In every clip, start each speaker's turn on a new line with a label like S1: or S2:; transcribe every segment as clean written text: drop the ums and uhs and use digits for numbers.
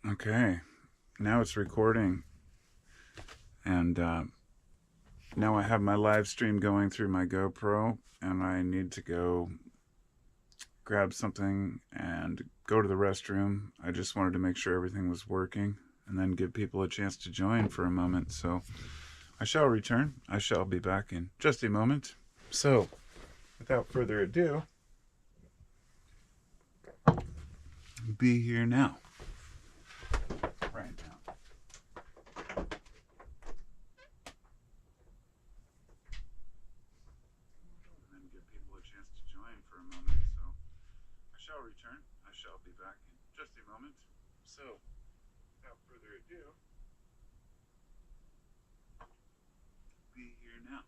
S1: Okay, now it's recording, and now I have my live stream going through my GoPro, and I need to go grab something and go to the restroom. I just wanted to make sure everything was working and then give people a chance to join for a moment. So I shall return. I shall be back in just a moment. So, without further ado, be here now. Right now. And then give people a chance to join for a moment. So I shall return. I shall be back in just a moment. So, without further ado, be here now.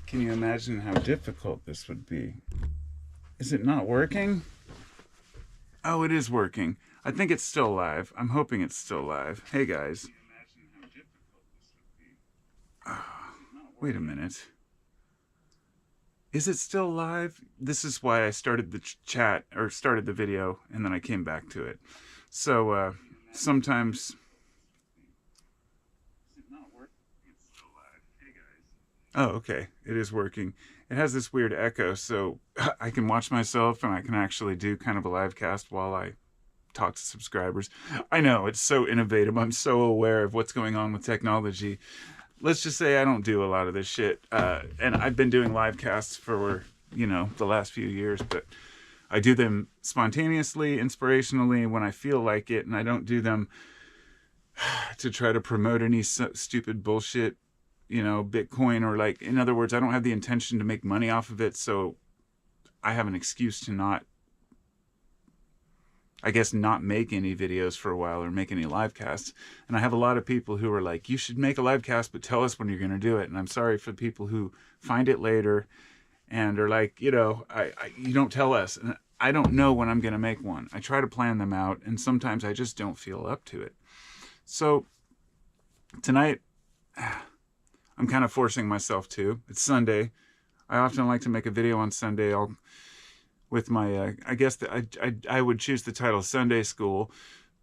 S1: Can you imagine how difficult this would be? Is it not working? Oh, it is working. I think it's still live. I'm hoping it's still live. Hey guys. Oh, wait a minute. Is it still live? This is why I started the chat, or started the video, and then I came back to it. So, sometimes... Oh, okay. It is working. It has this weird echo, so I can watch myself and I can actually do kind of a live cast while I talk to subscribers. I know, it's so innovative. I'm so aware of what's going on with technology. Let's just say I don't do a lot of this shit. And I've been doing live casts for, the last few years, but I do them spontaneously, inspirationally, when I feel like it, and I don't do them to try to promote any stupid bullshit, Bitcoin, or like, in other words, I don't have the intention to make money off of it, so I have an excuse to not make any videos for a while or make any live casts. And I have a lot of people who are like, you should make a live cast, but tell us when you're going to do it. And I'm sorry for the people who find it later and are like, you don't tell us. And I don't know when I'm going to make one. I try to plan them out, and sometimes I just don't feel up to it. So tonight, I'm kind of forcing myself to. It's Sunday. I often like to make a video on Sunday. With my, I guess I would choose the title Sunday School,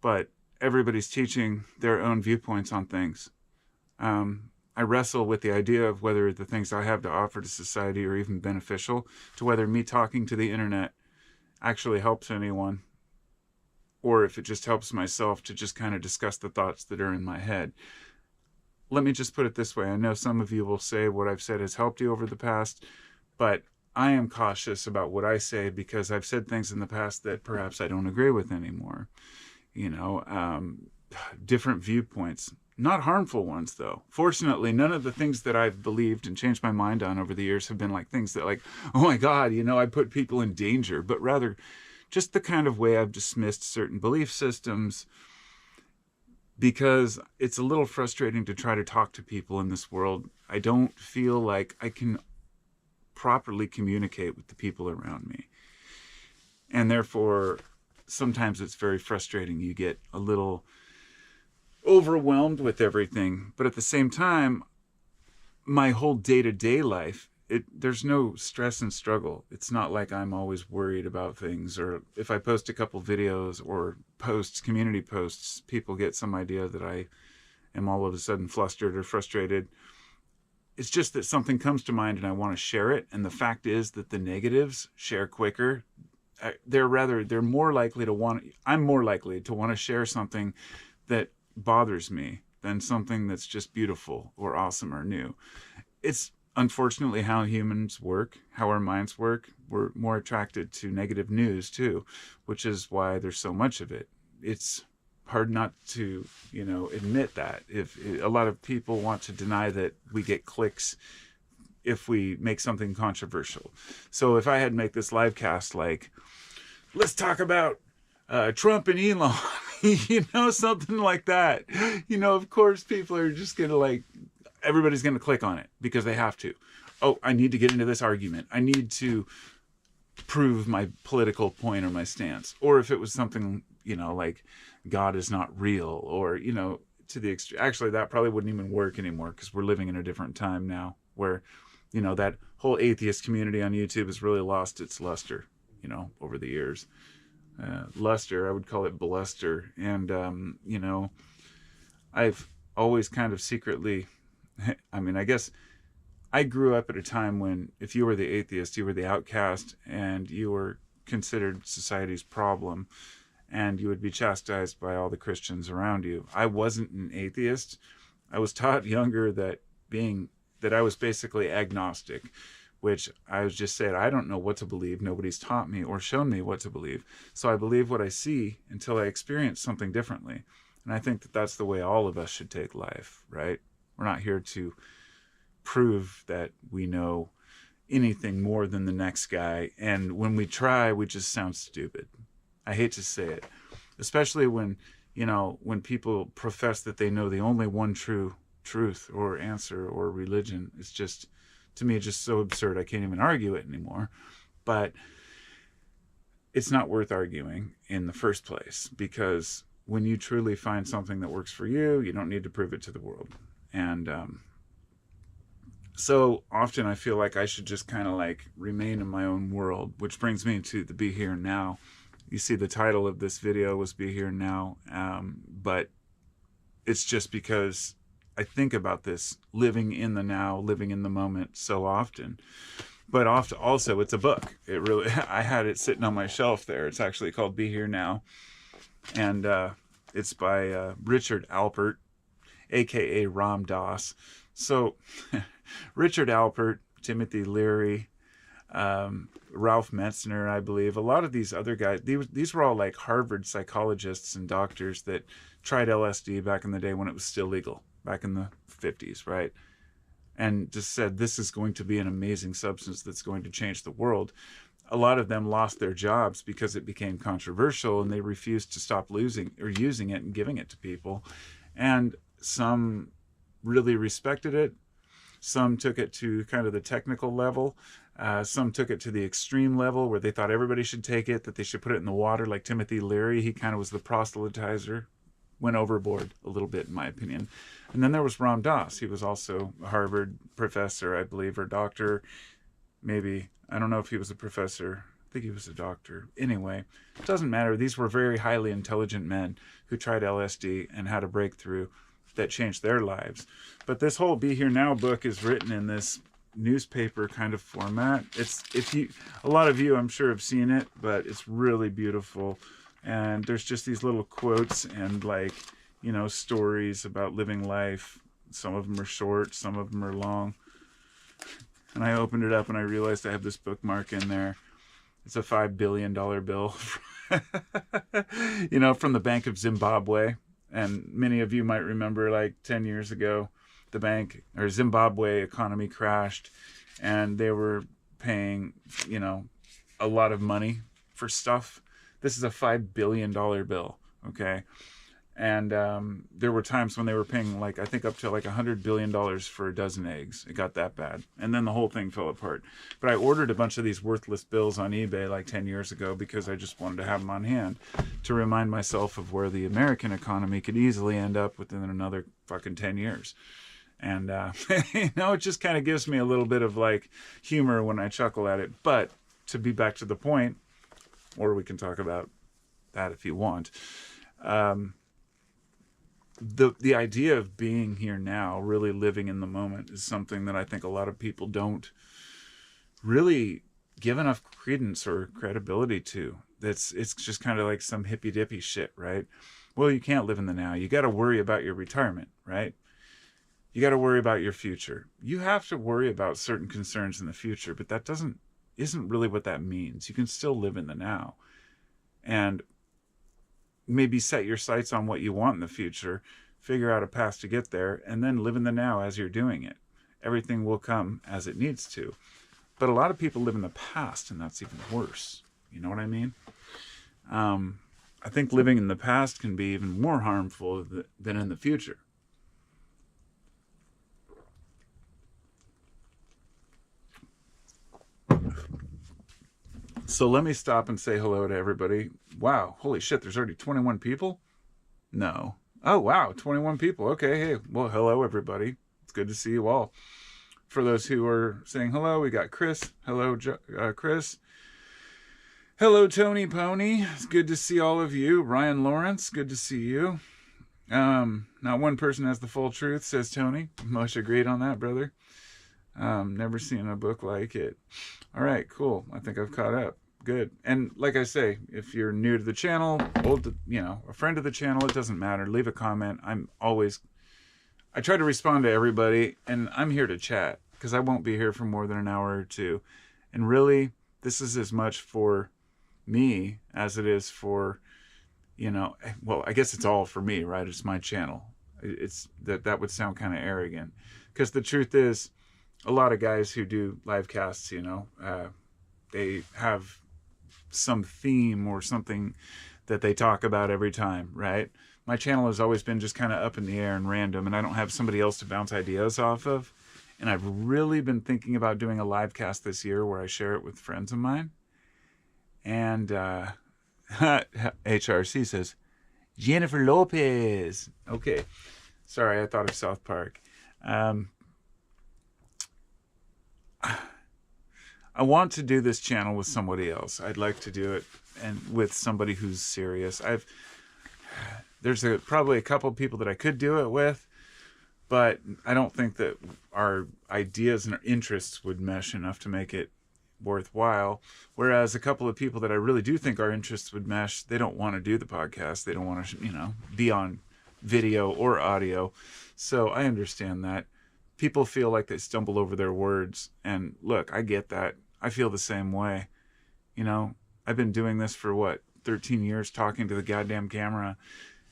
S1: but everybody's teaching their own viewpoints on things. I wrestle with the idea of whether the things I have to offer to society are even beneficial, to whether me talking to the internet actually helps anyone, or if it just helps myself to just kind of discuss the thoughts that are in my head. Let me just put it this way. I know some of you will say what I've said has helped you over the past, but I am cautious about what I say because I've said things in the past that perhaps I don't agree with anymore. Different viewpoints. Not harmful ones, though. Fortunately, none of the things that I've believed and changed my mind on over the years have been like things that like, oh my God, I put people in danger, but rather just the kind of way I've dismissed certain belief systems, because it's a little frustrating to try to talk to people in this world. I don't feel like I can properly communicate with the people around me. And therefore, sometimes it's very frustrating. You get a little overwhelmed with everything. But at the same time, my whole day-to-day life, there's no stress and struggle. It's not like I'm always worried about things, or if I post a couple videos or community posts, people get some idea that I am all of a sudden flustered or frustrated. It's just that something comes to mind and I want to share it. And the fact is that the negatives share quicker. I'm more likely to want to share something that bothers me than something that's just beautiful or awesome or new. It's unfortunately how humans work, how our minds work. We're more attracted to negative news too, which is why there's so much of it. It's hard not to, admit that. If a lot of people want to deny that we get clicks if we make something controversial. So if I had make this live cast like, let's talk about Trump and Elon, something like that, of course people are just gonna everybody's gonna click on it because they have to. Oh, I need to get into this argument. I need to prove my political point or my stance. Or if it was something, like God is not real, or, to the extreme. Actually, that probably wouldn't even work anymore because we're living in a different time now where, that whole atheist community on YouTube has really lost its luster, over the years. Luster, I would call it bluster. And, I've always kind of secretly, I guess I grew up at a time when if you were the atheist, you were the outcast and you were considered society's problem, and you would be chastised by all the Christians around you. I wasn't an atheist. I was taught younger that I was basically agnostic, which I was just said, I don't know what to believe. Nobody's taught me or shown me what to believe. So I believe what I see until I experience something differently. And I think that that's the way all of us should take life, right? We're not here to prove that we know anything more than the next guy. And when we try, we just sound stupid. I hate to say it, especially when, when people profess that they know the only one true truth or answer or religion. It's just, to me, just so absurd. I can't even argue it anymore. But it's not worth arguing in the first place, because when you truly find something that works for you, you don't need to prove it to the world. And so often I feel like I should just kind of like remain in my own world, which brings me to the Be Here Now. You see the title of this video was Be Here Now, but it's just because I think about this living in the now, living in the moment so often. But often also it's a book. It really, I had it sitting on my shelf there. It's actually called Be Here Now, and it's by Richard Alpert, aka Ram Dass. So Richard Alpert, Timothy Leary, Ralph Metzner, I believe, a lot of these other guys, these were all like Harvard psychologists and doctors that tried LSD back in the day when it was still legal, back in the 50s, right? And just said, this is going to be an amazing substance that's going to change the world. A lot of them lost their jobs because it became controversial, and they refused to stop using it and giving it to people. And some really respected it. Some took it to kind of the technical level. Some took it to the extreme level where they thought everybody should take it, that they should put it in the water, like Timothy Leary. He kind of was the proselytizer, went overboard a little bit, in my opinion. And then there was Ram Dass. He was also a Harvard professor, I believe, or doctor. Maybe, I don't know if he was a professor. I think he was a doctor. Anyway, it doesn't matter. These were very highly intelligent men who tried LSD and had a breakthrough that changed their lives. But this whole Be Here Now book is written in this newspaper kind of format. A lot of you, I'm sure, have seen it, but it's really beautiful. And there's just these little quotes and stories about living life. Some of them are short, some of them are long. And I opened it up and I realized I have this bookmark in there. It's a $5 billion bill, from the Bank of Zimbabwe. And many of you might remember, like 10 years ago, the bank or Zimbabwe economy crashed, and they were paying, a lot of money for stuff. This is a $5 billion bill, okay? And there were times when they were paying, I think up to $100 billion for a dozen eggs. It got that bad. And then the whole thing fell apart. But I ordered a bunch of these worthless bills on eBay 10 years ago because I just wanted to have them on hand to remind myself of where the American economy could easily end up within another fucking 10 years. And, it just kind of gives me a little bit of humor when I chuckle at it. But to be back to the point, or we can talk about that if you want, the idea of being here now, really living in the moment, is something that I think a lot of people don't really give enough credence or credibility to. It's just kind of like some hippy dippy shit, right? Well, you can't live in the now. You got to worry about your retirement, right? You got to worry about your future. You have to worry about certain concerns in the future, but that isn't really what that means. You can still live in the now, and maybe set your sights on what you want in the future, figure out a path to get there, and then live in the now as you're doing it. Everything will come as it needs to. But a lot of people live in the past, and that's even worse. You know what I mean? I think living in the past can be even more harmful than in the future. So let me stop and say hello to everybody. Wow, holy shit, there's already 21 people? No. Oh, wow, 21 people. Okay, hey, well, hello, everybody. It's good to see you all. For those who are saying hello, we got Chris. Hello, Chris. Hello, Tony Pony. It's good to see all of you. Ryan Lawrence, good to see you. Not one person has the full truth, says Tony. Much agreed on that, brother. Never seen a book like it. All right, cool. I think I've caught up. Good. And like I say, if you're new to the channel, a friend of the channel, it doesn't matter. Leave a comment. I try to respond to everybody, and I'm here to chat because I won't be here for more than an hour or two. And really, this is as much for me as it is for, well, I guess it's all for me, right? It's my channel. It's that would sound kind of arrogant, because the truth is, a lot of guys who do live casts, they have some theme or something that they talk about every time, right? My channel has always been just kind of up in the air and random, and I don't have somebody else to bounce ideas off of. And I've really been thinking about doing a live cast this year where I share it with friends of mine. And HRC says, Jennifer Lopez. Okay. Sorry, I thought of South Park. I want to do this channel with somebody else. I'd like to do it and with somebody who's serious. There's probably a couple people that I could do it with, but I don't think that our ideas and our interests would mesh enough to make it worthwhile. Whereas a couple of people that I really do think our interests would mesh, they don't want to do the podcast. They don't want to, be on video or audio. So I understand that. People feel like they stumble over their words. And look, I get that. I feel the same way. I've been doing this for 13 years, talking to the goddamn camera.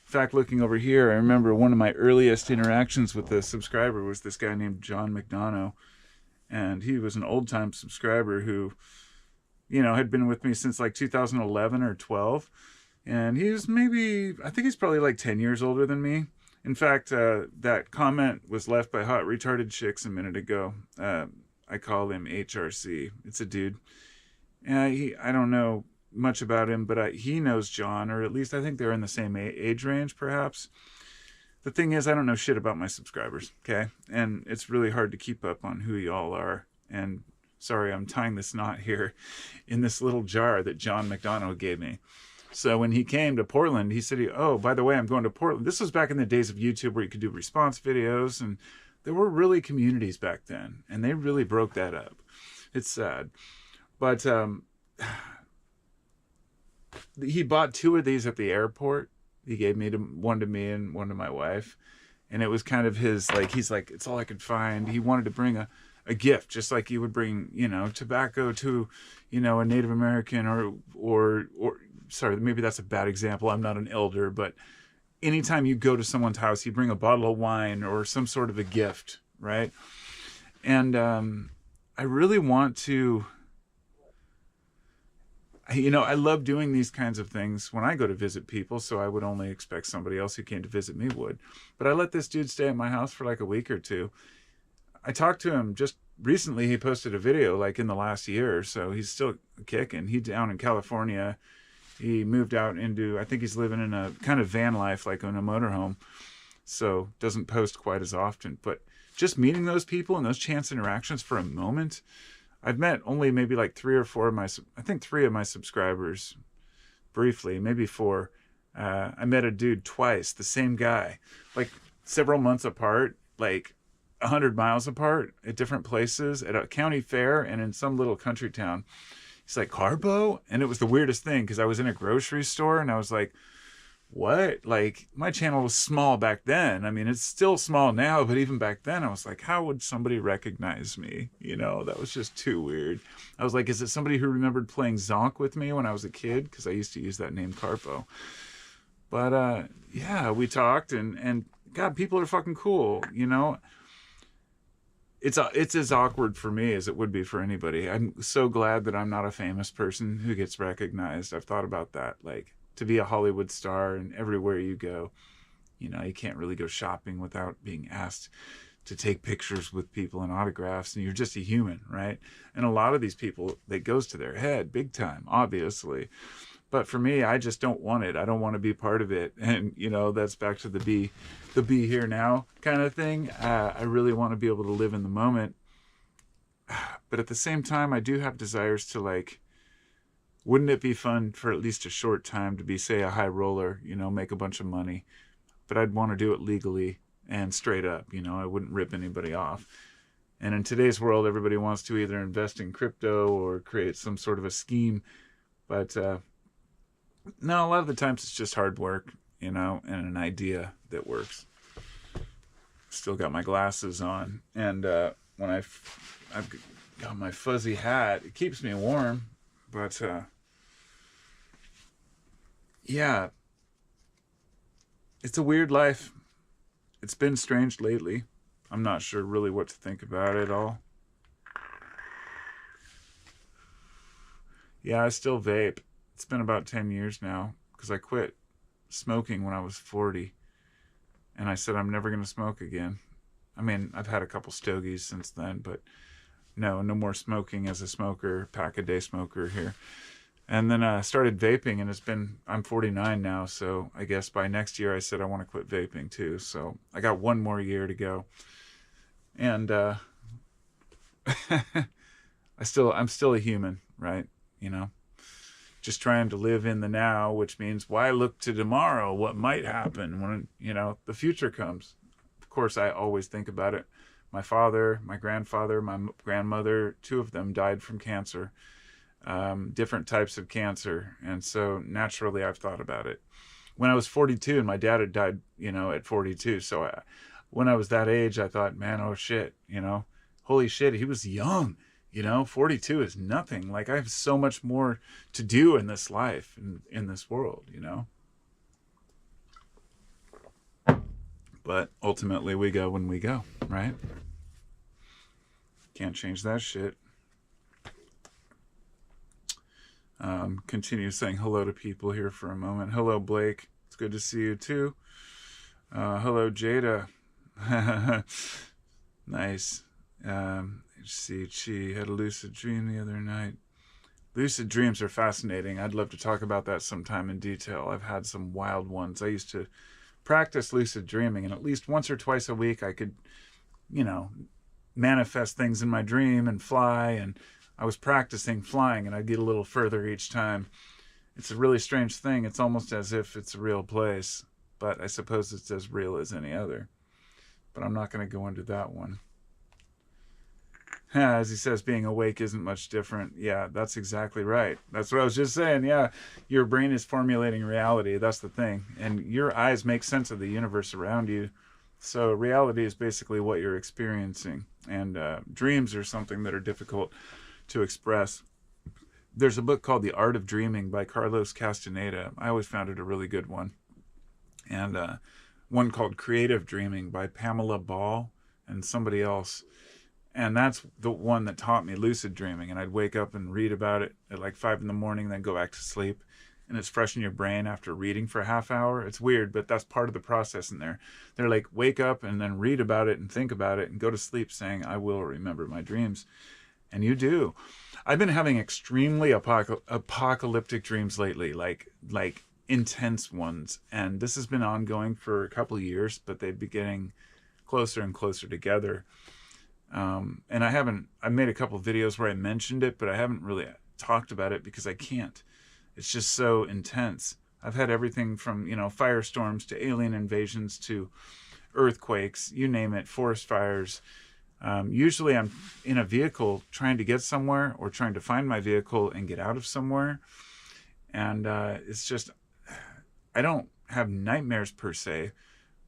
S1: In fact, looking over here, I remember one of my earliest interactions with a subscriber was this guy named John McDonough. And he was an old-time subscriber who, had been with me since like 2011 or 12. And I think he's probably like 10 years older than me. In fact, that comment was left by Hot Retarded Chicks a minute ago. I call him HRC. It's a dude. I don't know much about him, but he knows John, or at least I think they're in the same age range, perhaps. The thing is, I don't know shit about my subscribers, okay? And it's really hard to keep up on who y'all are. And sorry, I'm tying this knot here in this little jar that John McDonough gave me. So when he came to Portland, he said, oh, by the way, I'm going to Portland. This was back in the days of YouTube where you could do response videos, and there were really communities back then, and they really broke that up. It's sad. But he bought 2 of these at the airport. He gave one to me and one to my wife. And it was kind of his, he's like, it's all I could find. He wanted to bring a gift, just like you would bring, tobacco to, a Native American or sorry, maybe that's a bad example. I'm not an elder, but anytime you go to someone's house, you bring a bottle of wine or some sort of a gift, right? And I really want to, I love doing these kinds of things when I go to visit people, so I would only expect somebody else who came to visit me would. But I let this dude stay at my house for like a week or two. I talked to him just recently. He posted a video like in the last year or so. He's still kicking. He's down in California. He moved out I think he's living in a kind of van life, like in a motorhome. So doesn't post quite as often. But just meeting those people and those chance interactions for a moment, I've met only maybe like 3 or 4 of my subscribers briefly, maybe 4. I met a dude twice, the same guy, like several months apart, like 100 miles apart at different places at a county fair and in some little country town. He's like, Carpo? And it was the weirdest thing because I was in a grocery store and I was like, what? Like, my channel was small back then. I mean, it's still small now, but even back then I was like, how would somebody recognize me? That was just too weird. I was like, is it somebody who remembered playing Zonk with me when I was a kid? Because I used to use that name Carpo. But yeah, we talked and God, people are fucking cool, It's as awkward for me as it would be for anybody. I'm so glad that I'm not a famous person who gets recognized. I've thought about that, like, to be a Hollywood star and everywhere you go, you can't really go shopping without being asked to take pictures with people and autographs, and you're just a human, right? And a lot of these people, that goes to their head big time, obviously. But for me, I just don't want it. I don't want to be part of it. And, that's back to the be here now kind of thing. I really want to be able to live in the moment. But at the same time, I do have desires to, like, wouldn't it be fun for at least a short time to be, say, a high roller, make a bunch of money? But I'd want to do it legally and straight up, I wouldn't rip anybody off. And in today's world, everybody wants to either invest in crypto or create some sort of a scheme. But no, a lot of the times it's just hard work, and an idea that works. Still got my glasses on. And when I've got my fuzzy hat, it keeps me warm. But yeah, it's a weird life. It's been strange lately. I'm not sure really what to think about it all. Yeah, I still vape. It's been about 10 years now because I quit smoking when I was 40. And I said I'm never going to smoke again. I mean, I've had a couple stogies since then, but no more smoking as a smoker, pack-a-day smoker here. And then I started vaping, and I'm 49 now, so I guess by next year I said I want to quit vaping too. So I got 1 more year to go. And I'm still a human, right? You know, just trying to live in the now, which means why look to tomorrow? What might happen when, the future comes? Of course, I always think about it. My father, my grandfather, my grandmother, 2 of them died from cancer, different types of cancer. And so naturally I've thought about it. When I was 42, and my dad had died, at 42. So when I was that age, I thought, man, oh shit, holy shit, he was young. 42 is nothing. Like, I have so much more to do in this life, in this world, But ultimately we go when we go, right? Can't change that shit. Continue saying hello to people here for a moment. Hello, Blake. It's good to see you too. Hello, Jada. Nice. See, she had a lucid dream the other night. Lucid dreams are fascinating. I'd love to talk about that sometime in detail. I've had some wild ones. I used to practice lucid dreaming, and at least once or twice a week I could, manifest things in my dream and fly, and I was practicing flying, and I'd get a little further each time. It's a really strange thing. It's almost as if it's a real place, but I suppose it's as real as any other. But I'm not going to go into that one. As he says, being awake isn't much different. Yeah, that's exactly right. That's what I was just saying. Yeah, your brain is formulating reality. That's the thing. And your eyes make sense of the universe around you. So reality is basically what you're experiencing. And dreams are something that are difficult to express. There's a book called The Art of Dreaming by Carlos Castaneda. I always found it a really good one. And one called Creative Dreaming by Pamela Ball and somebody else. And that's the one that taught me lucid dreaming. And I'd wake up and read about it at like 5 a.m, then go back to sleep. And it's fresh in your brain after reading for a half hour. It's weird, but that's part of the process in there. They're like, wake up and then read about it and think about it and go to sleep saying, I will remember my dreams. And you do. I've been having extremely apocalyptic dreams lately, like intense ones. And this has been ongoing for a couple of years, but they've been getting closer and closer together. And I made a couple of videos where I mentioned it, but I haven't really talked about it because I can't. It's just so intense. I've had everything from, firestorms to alien invasions to earthquakes, you name it, forest fires. Usually I'm in a vehicle trying to get somewhere or trying to find my vehicle and get out of somewhere. And it's just, I don't have nightmares per se,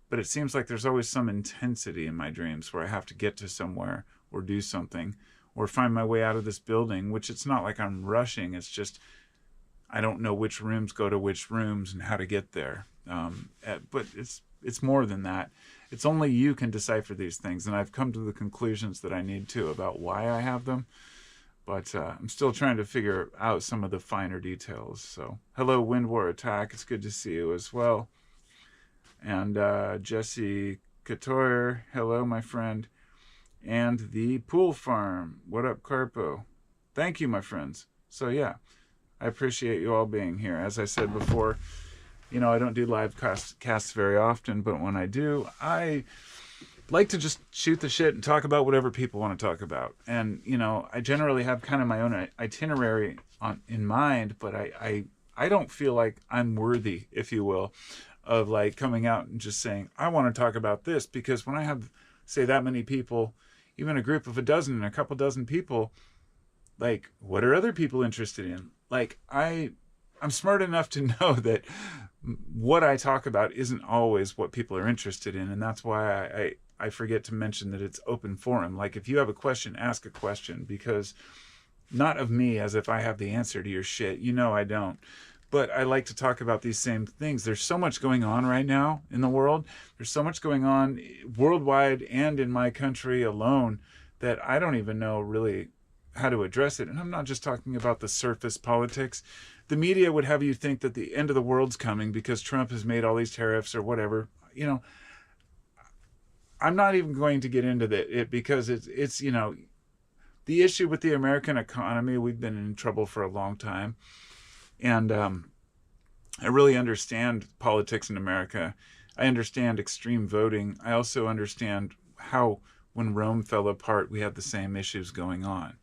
S1: but it seems like there's always some intensity in my dreams where I have to get to somewhere or do something or find my way out of this building, which it's not like I'm rushing. It's just, I don't know which rooms go to which rooms and how to get there. But it's more than that. It's only you can decipher these things. And I've come to the conclusions that I need to about why I have them. But I'm still trying to figure out some of the finer details. So hello, Wind War Attack. It's good to see you as well. And Jesse Couture, hello, my friend. And the Pool Farm. What up, Carpo? Thank you, my friends. So yeah, I appreciate you all being here. As I said before, I don't do live casts very often, but when I do, I like to just shoot the shit and talk about whatever people want to talk about. And, I generally have kind of my own itinerary in mind, but I don't feel like I'm worthy, if you will, of like coming out and just saying, I want to talk about this, because when I have, say, that many people, even a group of a dozen and a couple dozen people, like, what are other people interested in? Like, I'm smart enough to know that what I talk about isn't always what people are interested in. And that's why I forget to mention that it's open forum. Like, if you have a question, ask a question, because not of me as if I have the answer to your shit. I don't. But I like to talk about these same things. There's so much going on right now in the world. There's so much going on worldwide and in my country alone that I don't even know really how to address it. And I'm not just talking about the surface politics. The media would have you think that the end of the world's coming because Trump has made all these tariffs or whatever. You know, I'm not even going to get into it because it's the issue with the American economy. We've been in trouble for a long time, and I really understand politics in America. I understand extreme voting. I also understand how when Rome fell apart, we had the same issues going on.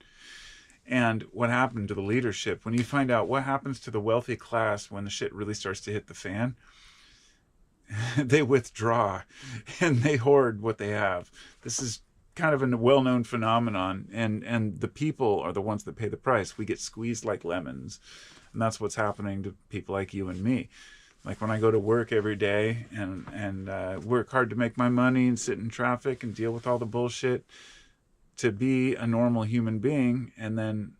S1: And what happened to the leadership? When you find out what happens to the wealthy class when the shit really starts to hit the fan, they withdraw and they hoard what they have. This is kind of a well-known phenomenon, and the people are the ones that pay the price. We get squeezed like lemons, and that's what's happening to people like you and me. Like when I go to work every day and work hard to make my money and sit in traffic and deal with all the bullshit to be a normal human being, and then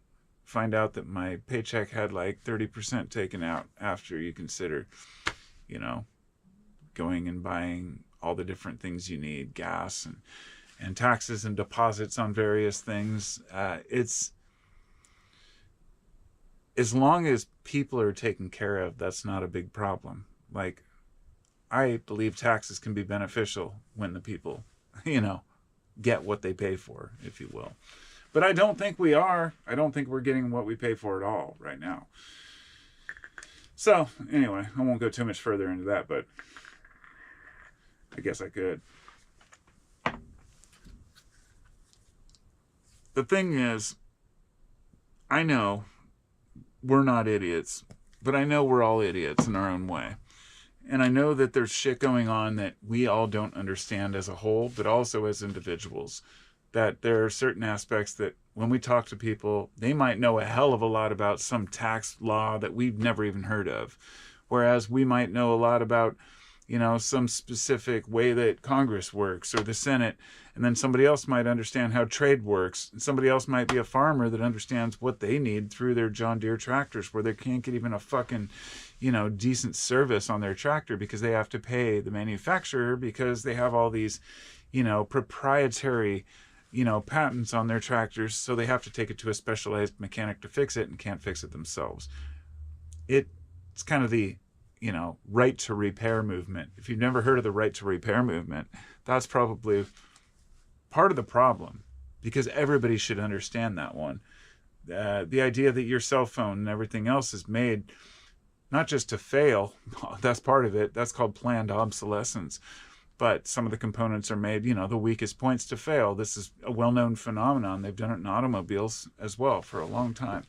S1: find out that my paycheck had like 30% taken out after you consider, going and buying all the different things you need, gas and taxes and deposits on various things. It's, as long as people are taken care of, that's not a big problem. Like, I believe taxes can be beneficial when the people, get what they pay for, if you will. But I don't think we are. I don't think we're getting what we pay for at all right now. So, anyway, I won't go too much further into that, but I guess I could. The thing is, I know we're not idiots, but I know we're all idiots in our own way. And I know that there's shit going on that we all don't understand as a whole, but also as individuals. That there are certain aspects that when we talk to people, they might know a hell of a lot about some tax law that we've never even heard of. Whereas we might know a lot about, some specific way that Congress works or the Senate. And then somebody else might understand how trade works. And somebody else might be a farmer that understands what they need through their John Deere tractors, where they can't get even a fucking, decent service on their tractor because they have to pay the manufacturer because they have all these, proprietary, patents on their tractors. So they have to take it to a specialized mechanic to fix it and can't fix it themselves. It's kind of the, right to repair movement. If you've never heard of the right to repair movement, that's probably part of the problem, because everybody should understand that one. The idea that your cell phone and everything else is made not just to fail, that's part of it. That's called planned obsolescence. But some of the components are made, the weakest points to fail. This is a well-known phenomenon. They've done it in automobiles as well for a long time.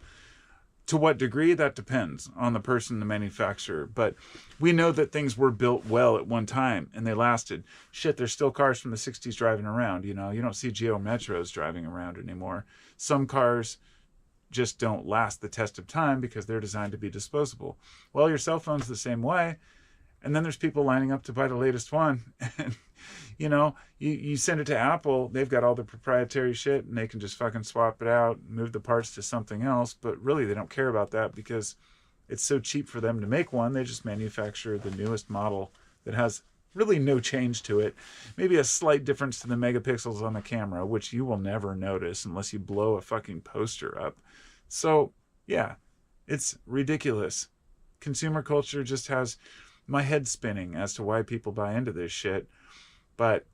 S1: To what degree, that depends on the person, the manufacturer. But we know that things were built well at one time and they lasted. Shit, there's still cars from the 60s driving around. You don't see Geo Metros driving around anymore. Some cars just don't last the test of time because they're designed to be disposable. Well, your cell phone's the same way. And then there's people lining up to buy the latest one. And, you send it to Apple, they've got all the proprietary shit and they can just fucking swap it out, move the parts to something else. But really, they don't care about that because it's so cheap for them to make one. They just manufacture the newest model that has really no change to it. Maybe a slight difference to the megapixels on the camera, which you will never notice unless you blow a fucking poster up. So, yeah, it's ridiculous. Consumer culture just has my head spinning as to why people buy into this shit. But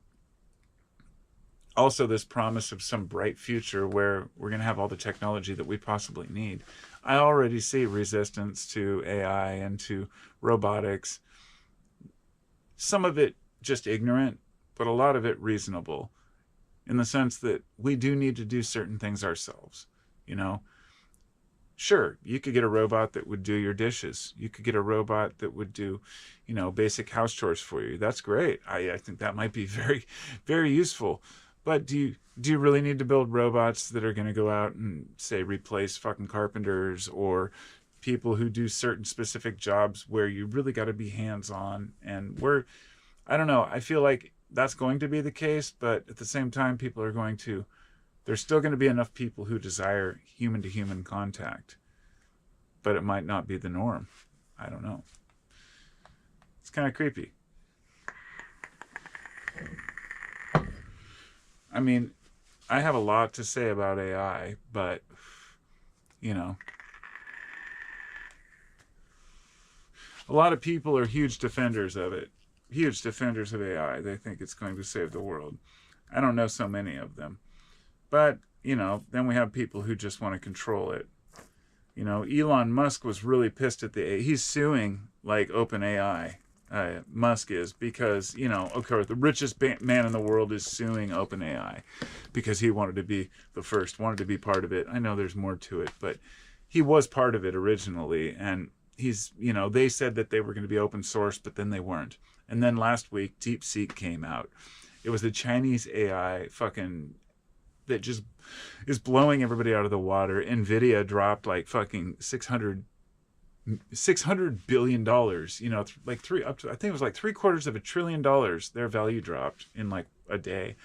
S1: also this promise of some bright future where we're going to have all the technology that we possibly need. I already see resistance to AI and to robotics. Some of it just ignorant, but a lot of it reasonable, in the sense that we do need to do certain things ourselves. Sure, you could get a robot that would do your dishes. You could get a robot that would do, basic house chores for you. That's great. I think that might be very, very useful. But do you really need to build robots that are going to go out and, say, replace fucking carpenters or people who do certain specific jobs where you really got to be hands-on? And I don't know, I feel like that's going to be the case, but at the same time, there's still going to be enough people who desire human-to-human contact. But it might not be the norm. I don't know. It's kind of creepy. I have a lot to say about AI, but, you know, a lot of people are huge defenders of it. Huge defenders of AI. They think it's going to save the world. I don't know so many of them. But, you know, then we have people who just want to control it. You know, Elon Musk was really pissed at he's suing, like, OpenAI. Musk is, because, you know, of course, the richest man in the world is suing OpenAI because he wanted to be the first, wanted to be part of it. I know there's more to it, but he was part of it originally, and he's, you know, they said that they were going to be open source, but then they weren't. And then last week, DeepSeek came out. It was the Chinese AI fucking that just is blowing everybody out of the water. Nvidia dropped like fucking $600 billion, you know, like I think it was like $750 billion their value dropped in like a day.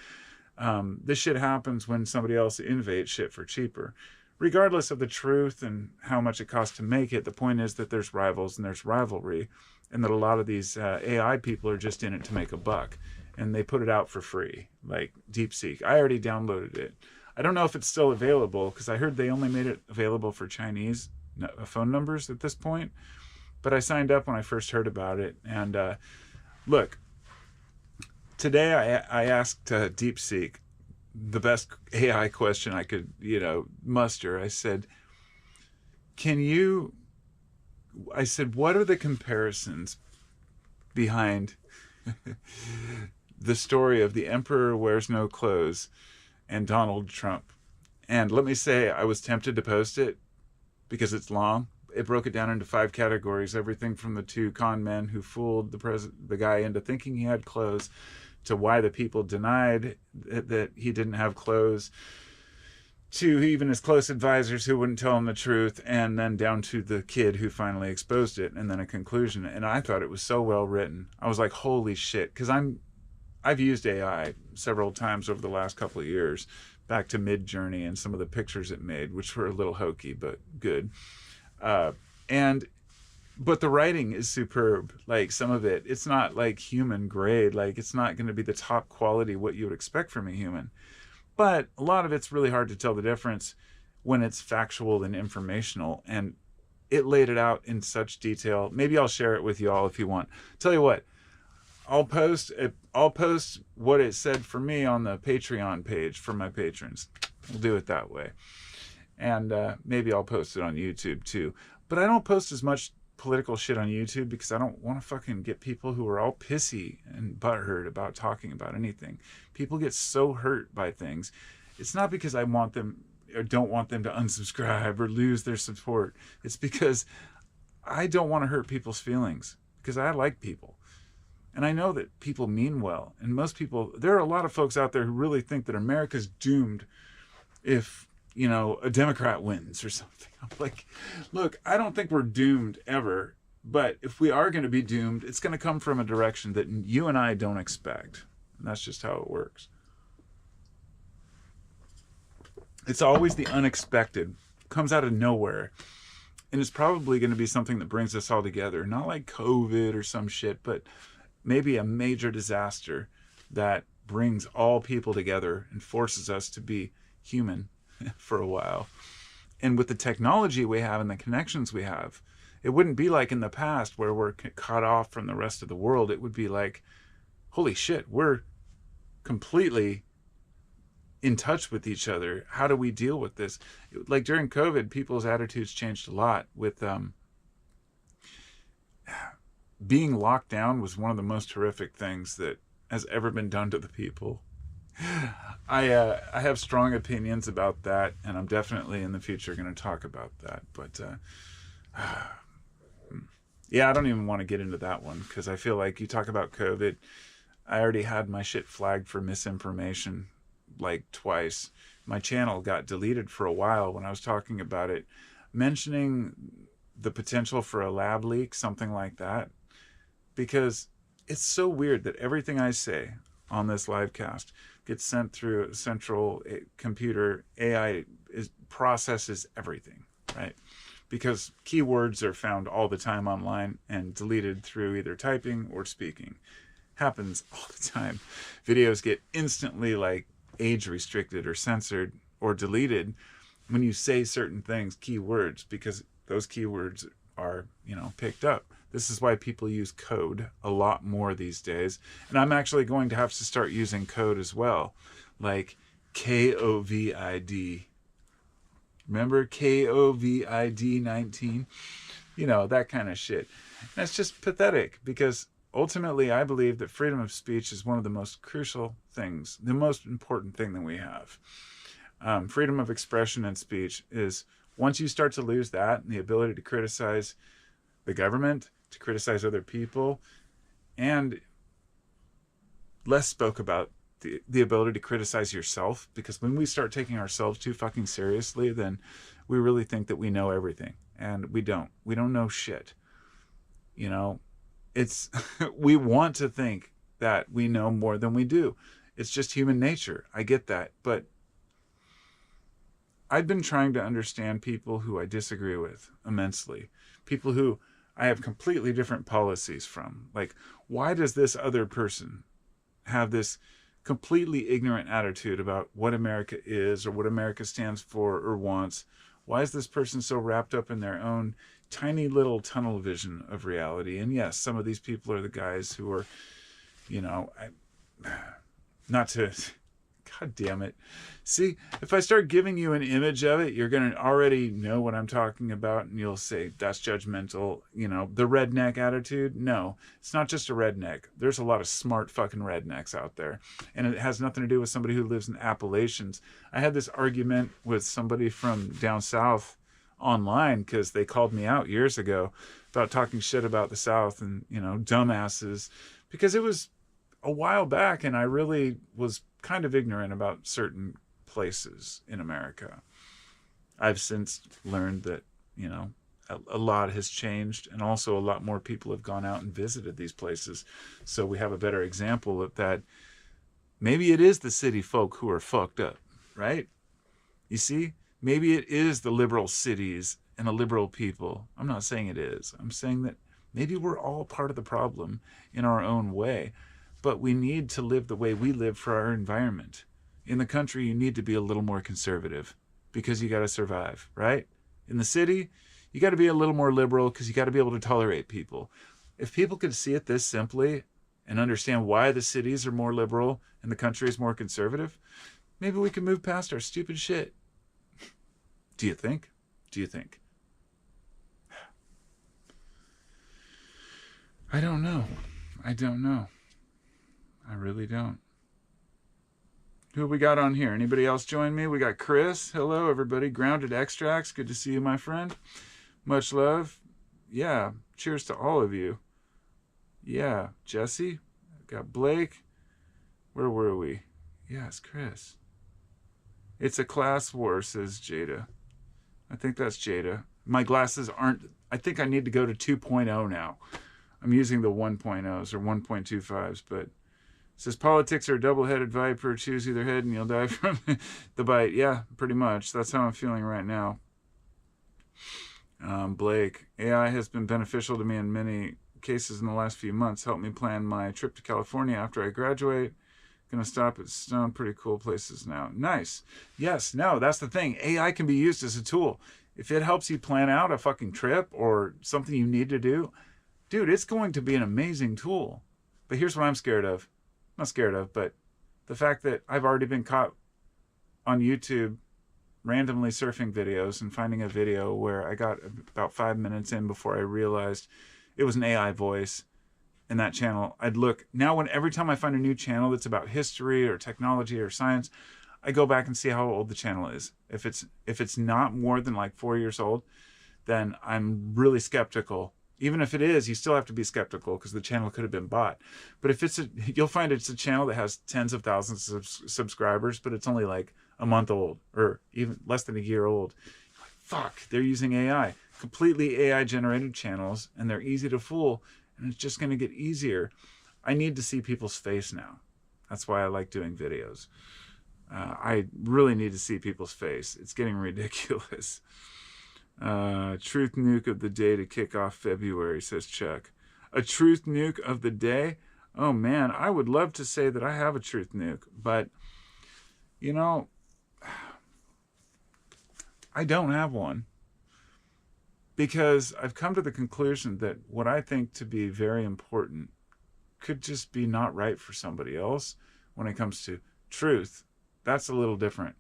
S1: This shit happens when somebody else innovates shit for cheaper, regardless of the truth and how much it costs to make it. The point is that there's rivals and there's rivalry, and that a lot of these AI people are just in it to make a buck, and they put it out for free, like DeepSeek. I already downloaded it. I don't know if it's still available, because I heard they only made it available for Chinese phone numbers at this point. But I signed up when I first heard about it. And look, today I asked DeepSeek the best AI question I could, you know, muster. I said, what are the comparisons behind the story of the Emperor Wears No Clothes and Donald Trump? And let me say, I was tempted to post it because it's long. It broke it down into 5 categories, everything from the 2 con men who fooled the guy into thinking he had clothes, to why the people denied that he didn't have clothes, to even his close advisors who wouldn't tell him the truth, and then down to the kid who finally exposed it, and then a conclusion. And I thought it was so well written. I was like, holy shit, because I've used AI several times over the last couple of years, back to Mid-Journey and some of the pictures it made, which were a little hokey, but good. But the writing is superb. Like, some of it, it's not like human grade. Like, it's not going to be the top quality what you would expect from a human. But a lot of it's really hard to tell the difference when it's factual and informational. And it laid it out in such detail. Maybe I'll share it with you all if you want. Tell you what, I'll post what it said for me on the Patreon page for my patrons. We'll do it that way. And maybe I'll post it on YouTube too. But I don't post as much political shit on YouTube because I don't want to fucking get people who are all pissy and butthurt about talking about anything. People get so hurt by things. It's not because I want them or don't want them to unsubscribe or lose their support. It's because I don't want to hurt people's feelings, because I like people. And I know that people mean well. And most people, there are a lot of folks out there who really think that America's doomed if, you know, a Democrat wins or something. I'm like, look, I don't think we're doomed ever. But if we are going to be doomed, it's going to come from a direction that you and I don't expect. And that's just how it works. It's always the unexpected. Comes out of nowhere. And it's probably going to be something that brings us all together. Not like COVID or some shit, but maybe a major disaster that brings all people together and forces us to be human for a while. And with the technology we have and the connections we have, it wouldn't be like in the past where we're cut off from the rest of the world. It would be like, holy shit, we're completely in touch with each other. How do we deal with this? Like during COVID, people's attitudes changed a lot. With being locked down was one of the most horrific things that has ever been done to the people. I have strong opinions about that, and I'm definitely in the future going to talk about that. But yeah, I don't even want to get into that one, because I feel like you talk about COVID. I already had my shit flagged for misinformation like twice. My channel got deleted for a while when I was talking about it, mentioning the potential for a lab leak, something like that, because it's so weird that everything I say on this live cast gets sent through a central computer. AI processes everything, right? Because keywords are found all the time online and deleted through either typing or speaking. Happens all the time. Videos get instantly like age restricted or censored or deleted when you say certain things, keywords, because those keywords are, picked up. This is why people use code a lot more these days. And I'm actually going to have to start using code as well. Like COVID. Remember COVID 19? That kind of shit. And it's just pathetic because ultimately I believe that freedom of speech is one of the most crucial things, the most important thing that we have. Freedom of expression and speech is, once you start to lose that and the ability to criticize the government, to criticize other people, and less spoke about the ability to criticize yourself, because when we start taking ourselves too fucking seriously, then we really think that we know everything, and we don't know shit. It's we want to think that we know more than we do. It's just human nature. I get that, but I've been trying to understand people who I disagree with immensely, people who I have completely different policies from. Like, why does this other person have this completely ignorant attitude about what America is or what America stands for or wants? Why is this person so wrapped up in their own tiny little tunnel vision of reality? And yes, some of these people are the guys who are, not to, God damn it. See, if I start giving you an image of it, you're going to already know what I'm talking about, and you'll say, that's judgmental. The redneck attitude. No, it's not just a redneck. There's a lot of smart fucking rednecks out there, and it has nothing to do with somebody who lives in Appalachians. I had this argument with somebody from down south online because they called me out years ago about talking shit about the South and, dumbasses, because it was a while back and I really was kind of ignorant about certain places in America. I've since learned that, a lot has changed, and also a lot more people have gone out and visited these places. So we have a better example of that. Maybe it is the city folk who are fucked up, right? You see, maybe it is the liberal cities and the liberal people. I'm not saying it is. I'm saying that maybe we're all part of the problem in our own way. But we need to live the way we live for our environment. In the country, you need to be a little more conservative because you got to survive, right? In the city, you got to be a little more liberal because you got to be able to tolerate people. If people could see it this simply and understand why the cities are more liberal and the country is more conservative, maybe we can move past our stupid shit. Do you think? I don't know. I really don't. Who we got on here? Anybody else join me? We got Chris. Hello, everybody. Grounded Extracts. Good to see you, my friend. Much love. Yeah. Cheers to all of you. Yeah. Jesse. Got Blake. Where were we? Yes, Chris. It's a class war, says Jada. I think that's Jada. My glasses aren't... I think I need to go to 2.0 now. I'm using the 1.0s or 1.25s, but... It says politics are a double-headed viper. Choose either head and you'll die from the bite. Yeah, pretty much. That's how I'm feeling right now. Blake, AI has been beneficial to me in many cases in the last few months. Helped me plan my trip to California after I graduate. Gonna stop at some pretty cool places now. Nice. Yes, no, that's the thing. AI can be used as a tool. If it helps you plan out a fucking trip or something you need to do, dude, it's going to be an amazing tool. But here's what I'm scared of. Not scared of, but the fact that I've already been caught on YouTube randomly surfing videos and finding a video where I got about 5 minutes in before I realized it was an AI voice in that channel. I'd look now every time I find a new channel that's about history or technology or science, I go back and see how old the channel is. If it's not more than like 4 years old, then I'm really skeptical. Even if it is, you still have to be skeptical because the channel could have been bought. But if you'll find it's a channel that has tens of thousands of subscribers, but it's only like a month old or even less than a year old. Fuck, they're using AI. Completely AI generated channels, and they're easy to fool, and it's just going to get easier. I need to see people's face now. That's why I like doing videos. I really need to see people's face. It's getting ridiculous. Truth nuke of the day to kick off February, says Chuck. A truth nuke of the day? Oh man, I would love to say that I have a truth nuke, but You know, I don't have one because I've come to the conclusion that what I think to be very important could just be not right for somebody else when it comes to truth. That's a little different.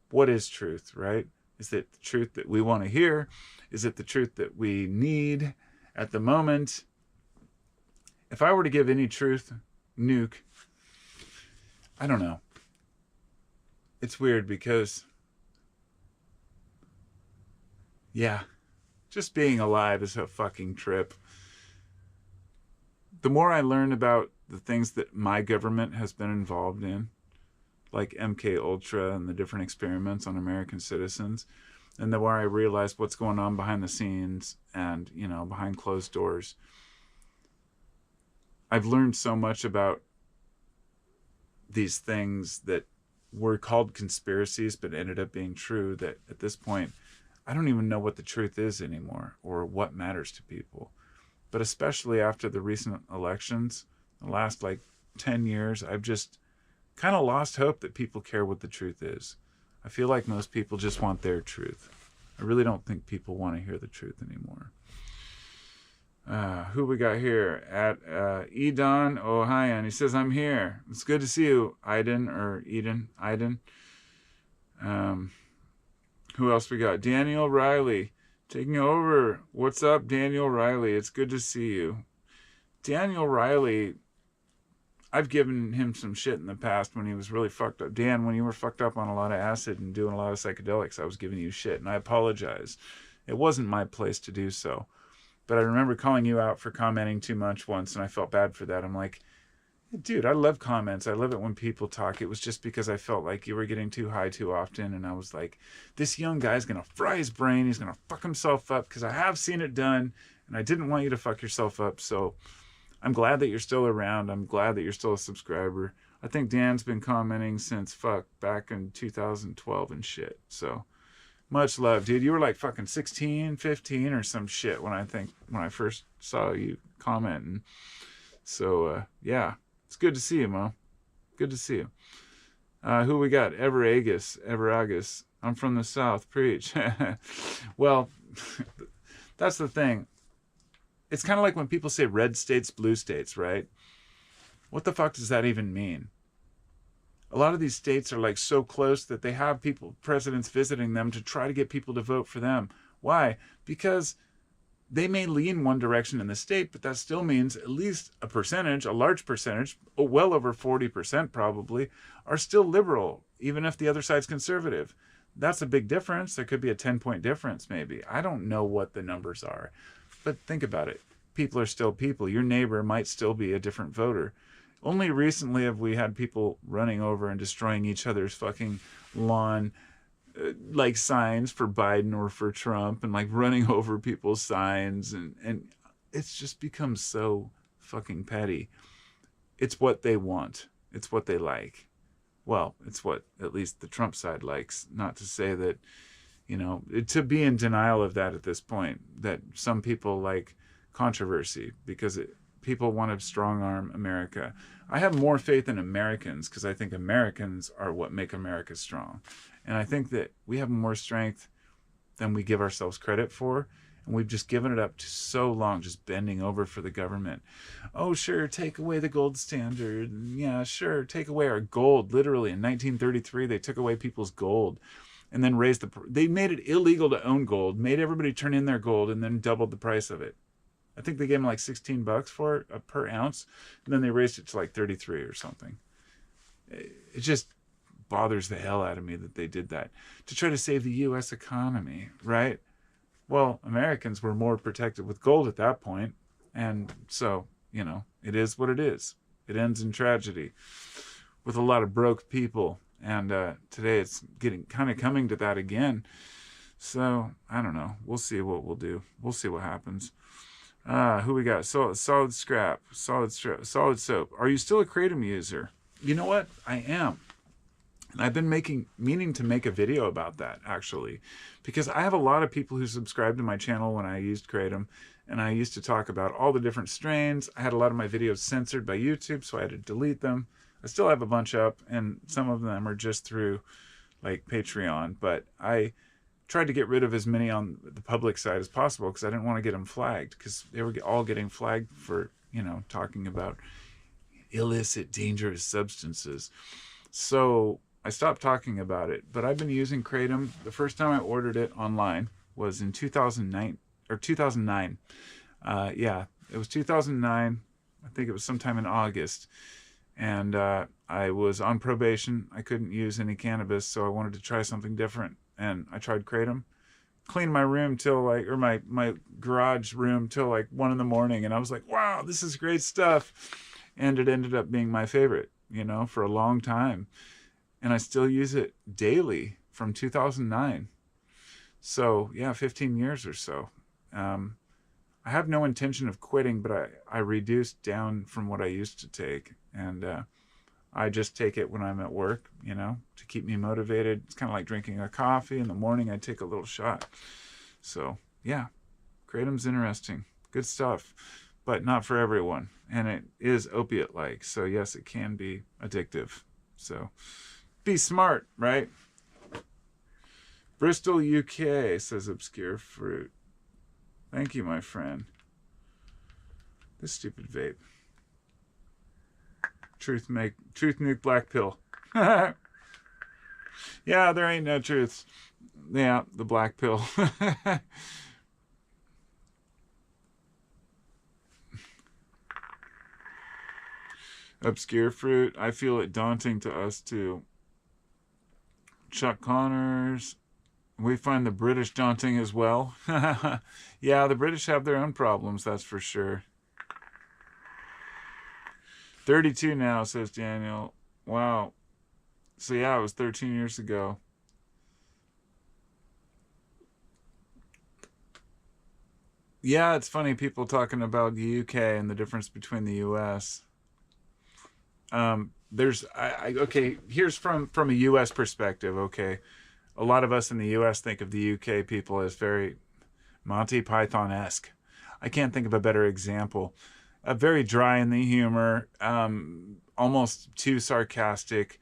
S1: What is truth, right? Is it the truth that we want to hear? Is it the truth that we need at the moment? If I were to give any truth, nuke, I don't know. It's weird because, yeah, just being alive is a fucking trip. The more I learn about the things that my government has been involved in, like MK Ultra and the different experiments on American citizens, and the more I realize what's going on behind the scenes and, you know, behind closed doors, I've learned so much about these things that were called conspiracies but ended up being true that at this point I don't even know what the truth is anymore or what matters to people. But especially after the recent elections, the last like 10 years, I've just kind of lost hope that people care what the truth is. I feel like most people just want their truth. I really don't think people want to hear the truth anymore. Who we got here? At Edon Ohayan. He says, I'm here. It's good to see you, Iden or Eden. Iden. Who else we got? Daniel Riley taking over. What's up, Daniel Riley? It's good to see you. Daniel Riley, I've given him some shit in the past when he was really fucked up. Dan, when you were fucked up on a lot of acid and doing a lot of psychedelics, I was giving you shit, and I apologize. It wasn't my place to do so. But I remember calling you out for commenting too much once, and I felt bad for that. I'm like, dude, I love comments. I love it when people talk. It was just because I felt like you were getting too high too often, and I was like, this young guy's going to fry his brain. He's going to fuck himself up because I have seen it done, and I didn't want you to fuck yourself up. So I'm glad that you're still around. I'm glad that you're still a subscriber. I think Dan's been commenting since back in 2012 and shit. So much love, dude. You were like fucking 16, 15 or some shit when I first saw you commenting. So, yeah, it's good to see you, Mo. Good to see you. Who we got? Everagus. I'm from the South. Preach. Well, that's the thing. It's kind of like when people say red states, blue states, right? What the fuck does that even mean? A lot of these states are like so close that they have presidents visiting them to try to get people to vote for them. Why? Because they may lean one direction in the state, but that still means at least a large percentage, well over 40% probably, are still liberal, even if the other side's conservative. That's a big difference. There could be a 10-point difference maybe. I don't know what the numbers are, but think about it. People are still people. Your neighbor might still be a different voter. Only recently have we had people running over and destroying each other's fucking lawn, like signs for Biden or for Trump, and like running over people's signs, and it's just become so fucking petty. It's what they want. It's what they like. Well, it's what at least the Trump side likes. Not to say that, to be in denial of that at this point, that some people like controversy because people want to strong arm America. I have more faith in Americans because I think Americans are what make America strong. And I think that we have more strength than we give ourselves credit for. And we've just given it up to so long, just bending over for the government. Oh, sure, take away the gold standard. Yeah, sure, take away our gold. Literally, in 1933, they took away people's gold and then they made it illegal to own gold, made everybody turn in their gold, and then doubled the price of it. I think they gave them like $16 for it per ounce, and then they raised it to like 33 or something. It just bothers the hell out of me that they did that to try to save the U.S. economy, right? Well, Americans were more protected with gold at that point, and so, it is what it is. It ends in tragedy with a lot of broke people, and today it's coming to that again. So, I don't know. We'll see what we'll do. We'll see what happens. Who we got? Solid Scrap, Solid Soap. Are you still a Kratom user? You know what? I am. And I've been meaning to make a video about that, actually, because I have a lot of people who subscribed to my channel when I used Kratom, and I used to talk about all the different strains. I had a lot of my videos censored by YouTube, so I had to delete them. I still have a bunch up, and some of them are just through like Patreon, but I tried to get rid of as many on the public side as possible because I didn't want to get them flagged, because they were all getting flagged for, talking about illicit, dangerous substances. So I stopped talking about it, but I've been using Kratom. The first time I ordered it online was in 2009 or 2009. Yeah, it was 2009. I think it was sometime in August. And I was on probation. I couldn't use any cannabis, so I wanted to try something different. And I tried Kratom. Cleaned my room till like, or my garage room till like 1 a.m. And I was like, wow, this is great stuff. And it ended up being my favorite, for a long time. And I still use it daily from 2009. So yeah, 15 years or so. I have no intention of quitting, but I reduced down from what I used to take. And I just take it when I'm at work, to keep me motivated. It's kind of like drinking a coffee. In the morning, I take a little shot. So yeah, Kratom's interesting. Good stuff, but not for everyone. And it is opiate-like. So yes, it can be addictive. So be smart, right? Bristol, UK, says Obscure Fruit. Thank you, my friend. This stupid vape. Truth nuke black pill. Yeah, there ain't no truths. Yeah, the black pill. Obscure Fruit. I feel it daunting to us too. Chuck Connors. We find the British daunting as well. Yeah, the British have their own problems, that's for sure. 32 now, says Daniel. Wow. So yeah, it was 13 years ago. Yeah, it's funny, people talking about the UK and the difference between the US. Okay, here's from a US perspective, okay. A lot of us in the US think of the UK people as very Monty Python-esque. I can't think of a better example. Very dry in the humor, almost too sarcastic.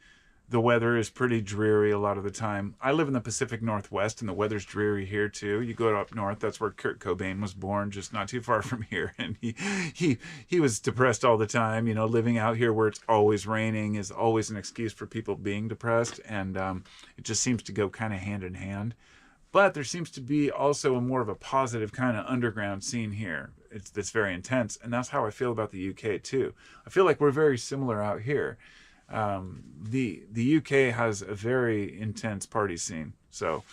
S1: The weather is pretty dreary a lot of the time. I live in the Pacific Northwest, and the weather's dreary here too. You go up north, that's where Kurt Cobain was born, just not too far from here. And he was depressed all the time. Living out here where it's always raining is always an excuse for people being depressed, and it just seems to go kind of hand in hand. But there seems to be also a more of a positive kind of underground scene here. That's very intense, and that's how I feel about the UK too. I feel like we're very similar out here. The UK has a very intense party scene, so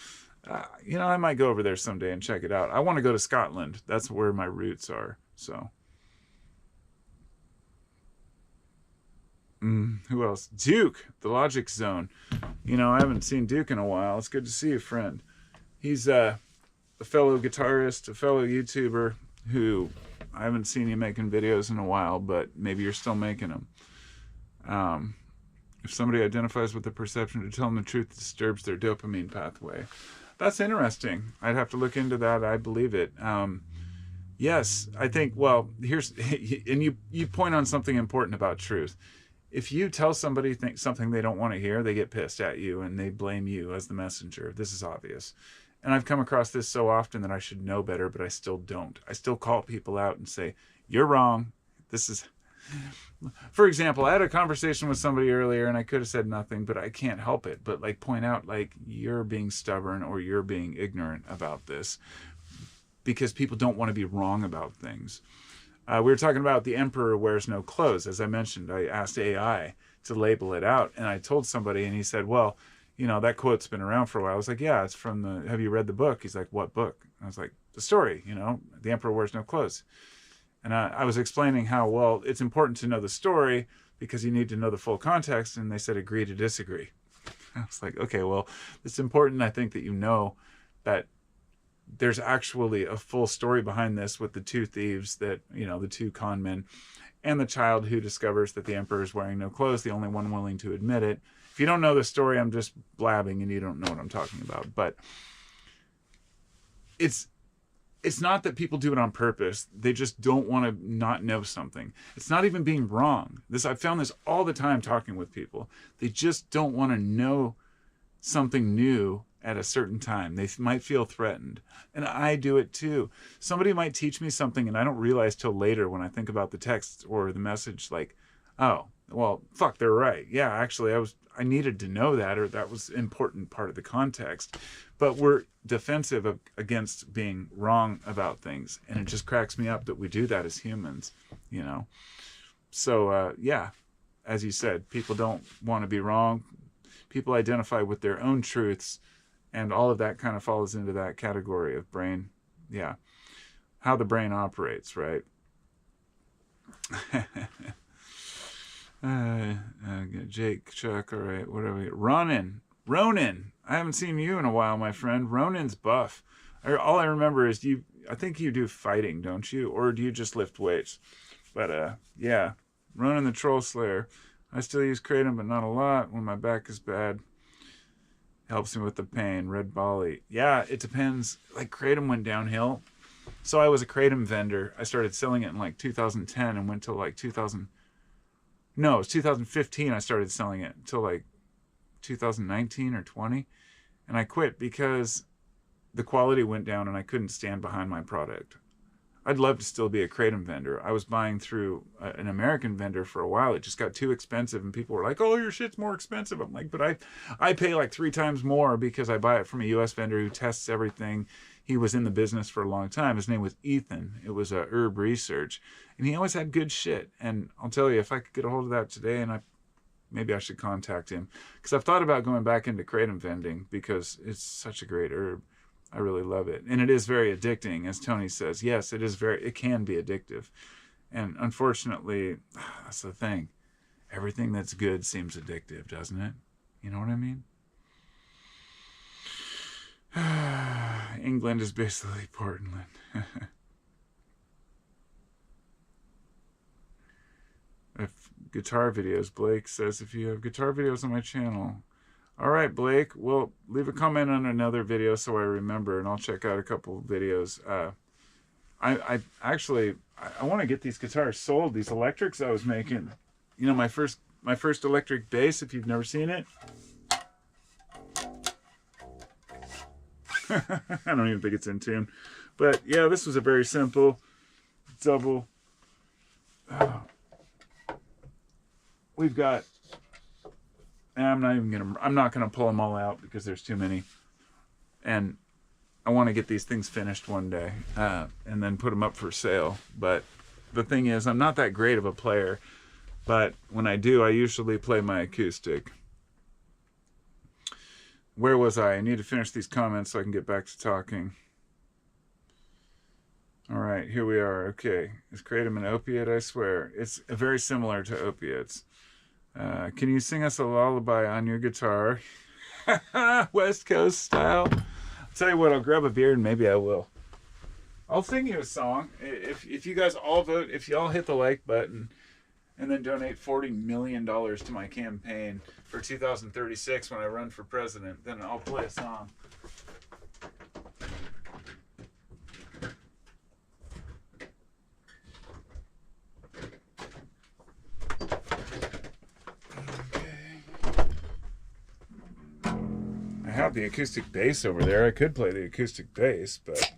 S1: I might go over there someday and check it out. I want to go to Scotland. That's where my roots are. So, who else? Duke, the Logic Zone. I haven't seen Duke in a while. It's good to see you, friend. He's a fellow guitarist, a fellow YouTuber who I haven't seen you making videos in a while, but maybe you're still making them. If somebody identifies with the perception to tell them the truth, it disturbs their dopamine pathway. That's interesting. I'd have to look into that. I believe it. Yes, I think, well, here's, and you point on something important about truth. If you tell somebody something they don't want to hear, they get pissed at you and they blame you as the messenger. This is obvious. And I've come across this so often that I should know better, but I still don't. I still call people out and say, you're wrong. This is... For example, I had a conversation with somebody earlier and I could have said nothing, but I can't help it. But point out, you're being stubborn or you're being ignorant about this, because people don't want to be wrong about things. We were talking about the emperor wears no clothes. As I mentioned, I asked AI to label it out, and I told somebody, and he said, well, that quote's been around for a while. I was like, yeah, it's from have you read the book? He's like, what book? I was like, the story, the emperor wears no clothes. And I was explaining how, well, it's important to know the story because you need to know the full context. And they said, agree to disagree. I was like, okay, well, it's important, I think, that you know that there's actually a full story behind this with the two thieves the two con men and the child who discovers that the emperor is wearing no clothes, the only one willing to admit it. If you don't know the story, I'm just blabbing and you don't know what I'm talking about. But it's it's not that people do it on purpose. They just don't want to not know something. It's not even being wrong. I've found this all the time talking with people. They just don't want to know something new at a certain time. They might feel threatened. And I do it too. Somebody might teach me something and I don't realize till later when I think about the text or the message, like, oh, well, fuck, they're right. Yeah, actually, I needed to know that, or that was an important part of the context. But we're defensive against being wrong about things. And it just cracks me up that we do that as humans, you know? So, yeah, as you said, people don't want to be wrong. People identify with their own truths, and all of that kind of falls into that category of brain. Yeah. How the brain operates, right? Jake, Chuck, all right, what are we? Ronan. I haven't seen you in a while, my friend. Ronan's buff. All I remember is I think you do fighting, don't you? Or do you just lift weights? But, yeah. Ronan the Troll Slayer. I still use Kratom, but not a lot. When my back is bad, helps me with the pain. Red Bali. Yeah, it depends. Like, Kratom went downhill. So I was a Kratom vendor. I started selling it in like 2010 and went till like 2015 I started selling it until like 2019 or 20. And I quit because the quality went down and I couldn't stand behind my product. I'd love to still be a Kratom vendor. I was buying through an American vendor for a while. It just got too expensive and people were like, oh, your shit's more expensive. I'm like, but I pay like 3 times more because I buy it from a US vendor who tests everything. He was in the business for a long time. His name was Ethan. It was Herb Research. And he always had good shit. And I'll tell you, if I could get a hold of that today, and maybe I should contact him. Because I've thought about going back into Kratom vending because it's such a great herb. I really love it. And it is very addicting, as Tony says. Yes, it can be addictive. And unfortunately, that's the thing. Everything that's good seems addictive, doesn't it? You know what I mean? England is basically Portland. If guitar videos, Blake says, if you have guitar videos on my channel. All right, Blake, well, leave a comment on another video so I remember, and I'll check out a couple of videos. I want to get these guitars sold, these electrics I was making. You know, my first electric bass, if you've never seen it. I don't even think it's in tune. But yeah, this was a very simple double. We've got, and I'm not gonna pull them all out because there's too many. And I want to get these things finished one day and then put them up for sale. But the thing is, I'm not that great of a player. But when I do, I usually play my acoustic. Where was I? I need to finish these comments so I can get back to talking. All right, here we are. Okay, is Kratom an opiate? I swear. It's very similar to opiates. Can you sing us a lullaby on your guitar? West Coast style. I'll tell you what, I'll grab a beer and maybe I will. I'll sing you a song. If you guys all vote, if you all hit the like button and then donate $40 million to my campaign for 2036 when I run for president, then I'll play a song. I have the acoustic bass over there. I could play the acoustic bass, but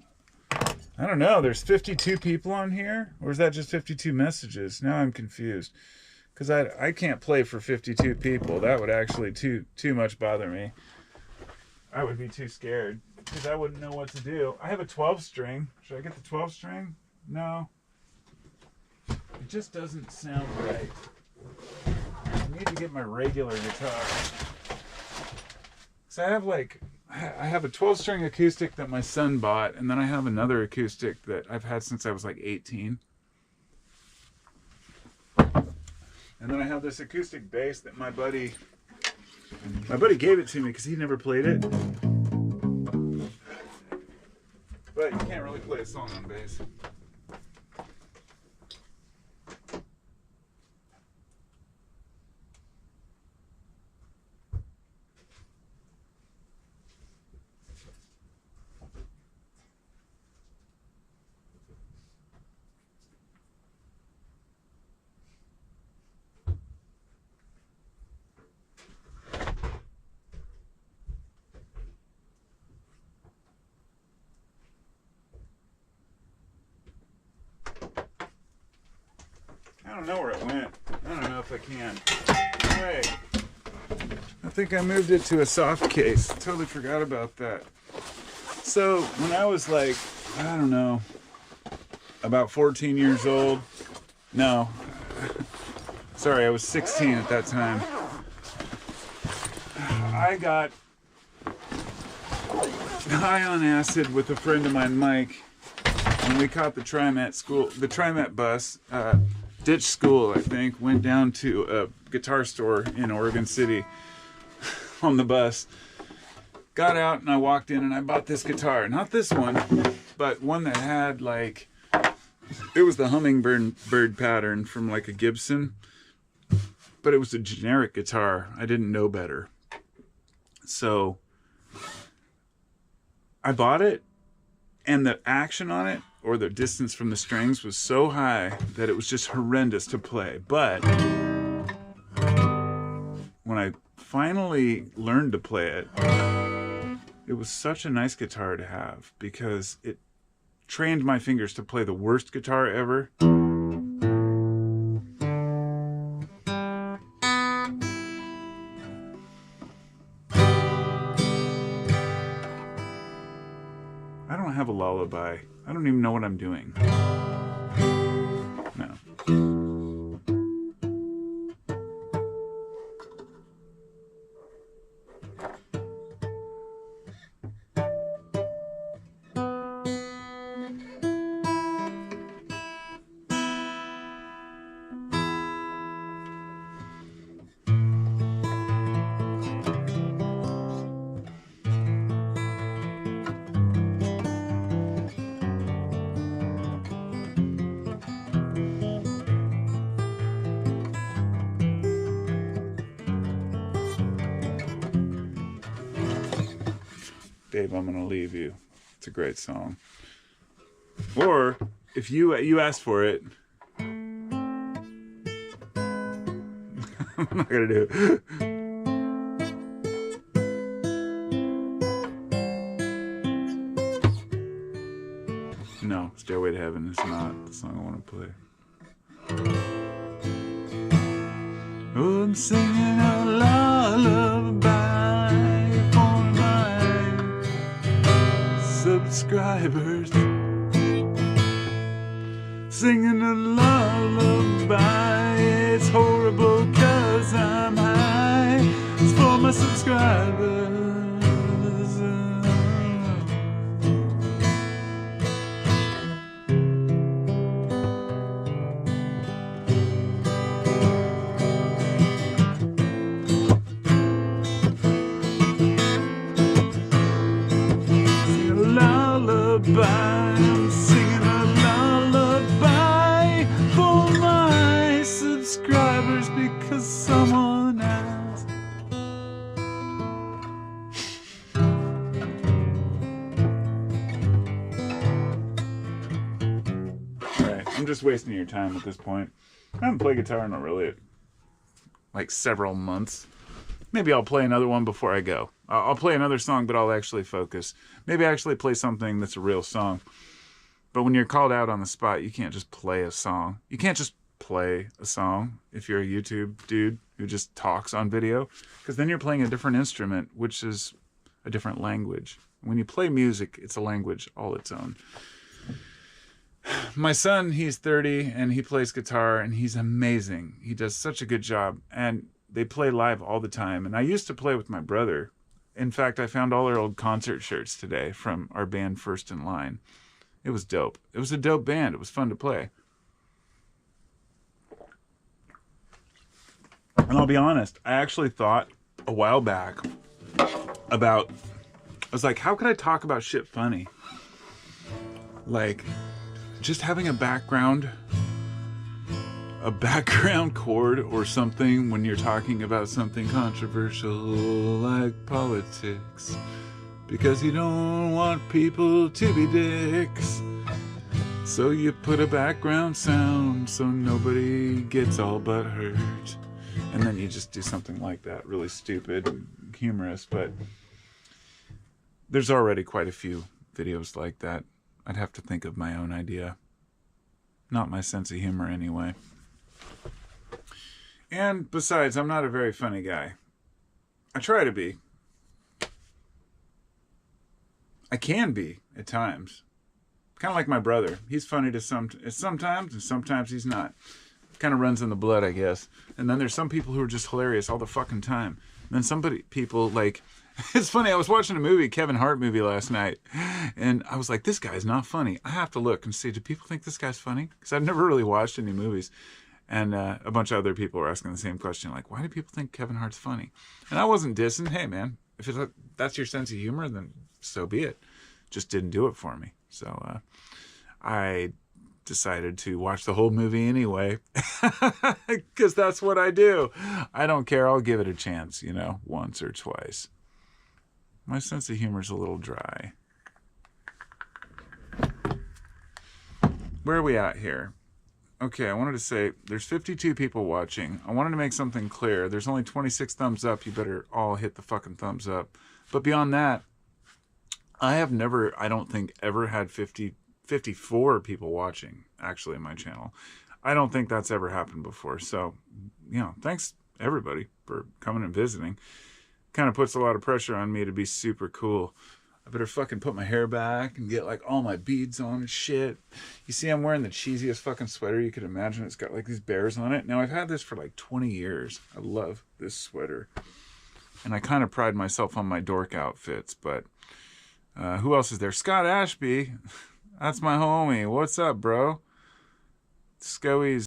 S1: I don't know. There's 52 people on here, or is that just 52 messages? Now I'm confused because I can't play for 52 people. That would actually too much bother me. I would be too scared because I wouldn't know what to do. I have a 12 string. Should I get the 12 string? No. It just doesn't sound right. I need to get my regular guitar. So I have a 12-string acoustic that my son bought, and then I have another acoustic that I've had since I was like 18. And then I have this acoustic bass that my buddy gave it to me because he never played it. But you can't really play a song on bass. it went. I don't know if I can. Hey, I think I moved it to a soft case. Totally forgot about that. So when I was like, I don't know, about 14 years old. No, sorry, I was 16 at that time. I got high on acid with a friend of mine, Mike, and we caught the TriMet bus, ditched school, I think, went down to a guitar store in Oregon City on the bus, got out, and I walked in and I bought this guitar. Not this one, but one that had like, it was the hummingbird pattern from like a Gibson, but it was a generic guitar. I didn't know better. So I bought it, and the action on it, or the distance from the strings, was so high that it was just horrendous to play. But when I finally learned to play it, it was such a nice guitar to have, because it trained my fingers to play the worst guitar ever. I don't have a lullaby. I don't even know what I'm doing. No. Babe, I'm gonna leave you. It's a great song. Or if you asked for it, I'm not gonna do it. No, Stairway to Heaven is not the song I want to play. Oh, I'm singing a lullaby for my subscribers. Singing a lullaby, it's horrible 'cause I'm high. It's for my subscribers. I'm singing a lullaby for my subscribers because someone asked. Alright, I'm just wasting your time at this point. I haven't played guitar in really like several months. Maybe I'll play another one before I go. I'll play another song, but I'll actually focus. Maybe actually play something that's a real song. But when you're called out on the spot, you can't just play a song. You can't just play a song if you're a YouTube dude who just talks on video, because then you're playing a different instrument, which is a different language. When you play music, it's a language all its own. My son, he's 30, and he plays guitar, and he's amazing. He does such a good job, and they play live all the time. And I used to play with my brother. In fact, I found all our old concert shirts today from our band First in Line. It was dope. It was a dope band. It was fun to play. And I'll be honest, I actually thought a while back about, I was like, how could I talk about shit funny? Like, just having a background chord or something when you're talking about something controversial like politics, because you don't want people to be dicks. So you put a background sound so nobody gets all but hurt. And then you just do something like that, really stupid and humorous. But there's already quite a few videos like that. I'd have to think of my own idea. Not my sense of humor anyway. And besides, I'm not a very funny guy. I try to be. I can be at times. Kind of like my brother. He's funny to sometimes, and sometimes he's not. Kind of runs in the blood, I guess. And then there's some people who are just hilarious all the fucking time. And then people like, it's funny, I was watching a movie, Kevin Hart movie last night, and I was like, this guy's not funny. I have to look and see, do people think this guy's funny? Because I've never really watched any movies. And a bunch of other people were asking the same question, like, why do people think Kevin Hart's funny? And I wasn't dissing. Hey, man, if that's your sense of humor, then so be it. Just didn't do it for me. So I decided to watch the whole movie anyway, because that's what I do. I don't care. I'll give it a chance, once or twice. My sense of humor is a little dry. Where are we at here? Okay, I wanted to say there's 52 people watching. I wanted to make something clear. There's only 26 thumbs up. You better all hit the fucking thumbs up. But beyond that, I have never, I don't think, ever had 54 people watching, actually, in my channel. I don't think that's ever happened before. So, thanks, everybody, for coming and visiting. Kind of puts a lot of pressure on me to be super cool. I better fucking put my hair back and get, like, all my beads on and shit. You see, I'm wearing the cheesiest fucking sweater you could imagine. It's got, like, these bears on it. Now, I've had this for, like, 20 years. I love this sweater. And I kind of pride myself on my dork outfits, but who else is there? Scott Ashby. That's my homie. What's up, bro? Scoey's